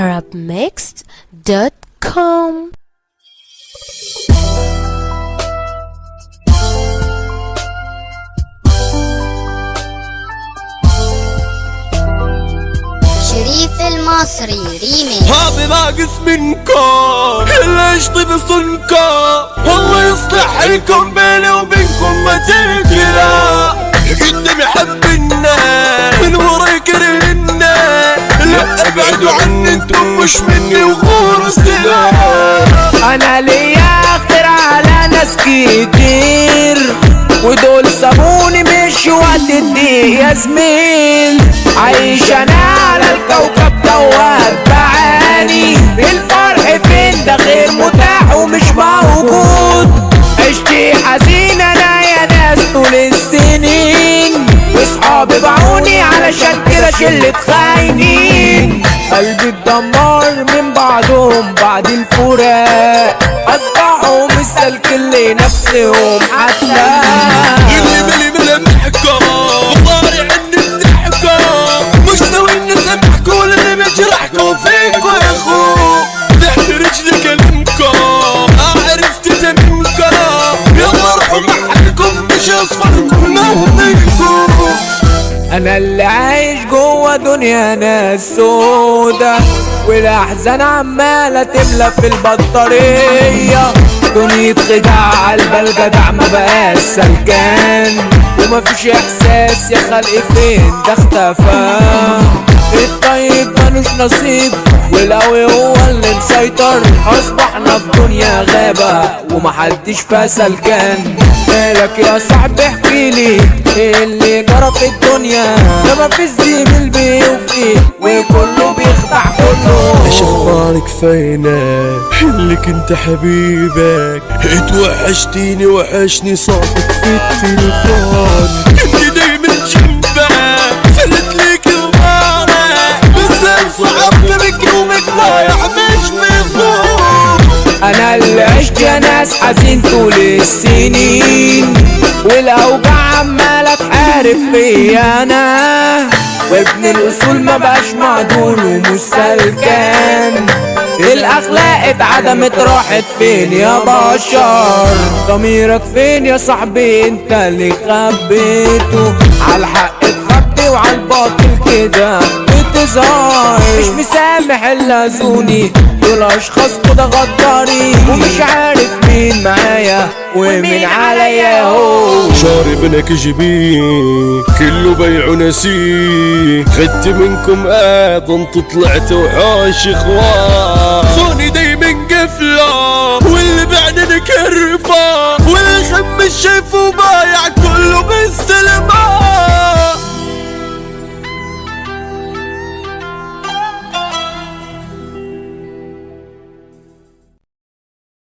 arabmixed.com. شريف المصري ريمي. هذا ناقص منكم ليش تنصنكم، والله يصلح لكم بيني وبينكم مشاكل. قدام يحبنا من ورا يكرهنا، لا ابعدوا عني انتم مش مني وغور السلاح. انا ليا اخر على ناس كتير ودول سابوني مش وقت الضيق يا زميل. عايش انا على الكوكب دوت بعاني، الفرح فين ده غير متاح ومش موجود. عشتي حزين انا يا ناس طول السنين، واصحابي باعوني علشان كده شلة خاينين. قلبي اتدمر من بعضهم بعد الفراق، اصبحوا مستلكين لنفسهم حتى. اللي بالي من الضحكة وطاري عندي الضحكة، مش ناوي اني اسامحكوا واللي بيجرحكوا فيكوا يا اخو. تحت رجلي كلمكم عرفت تميمكم، يلا روحوا محلكم مش اصفركم نهضيكم. انا اللي عايش جوا دنيا ناس سودا، والاحزان عمالة تملى في البطارية. دنيا خداع عالبال جدع ما بقاش سلكان، ومفيش احساس يا خلق فين ده اختفى. الطيب ملوش نصيب والقوي هو اللي مسيطر، اصبحنا في دنيا غابة ومحدش فيها سلكان. مالك يا صاحبي احكيلي ايه اللي جرى في الدنيا، ده مفيش زميل بيوفي وكله بيخدع كله. ايش اخبارك فينك اللي كنت حبيبك، اتوحشتيني وحشني صوتك في التليفون. كنت دايما جنبك فلت ليك ظهرك، بس صعبت بك يومك ضايع مش مفهوم. انا اللي عشت يا ناس حزين طول السنين، والاوجاع عمالة تحارب فيا انا، وابن الاصول ما بقاش معدول ومش سلكان. الاخلاق اتعدمت راحت فين يا بشر، ضميرك فين يا صاحبي انت اللي خبيته. عالحق اتخبي وعالباطل كده بتظهر، مش مسامح اللي اذوني دول اشخاص كده غدارين، ومش عارف مين معايا ومين عليا هو. شارب لك جبين كله بيع ونسيه، خدت منكم انتوا طلعتوا وحوش اخوان.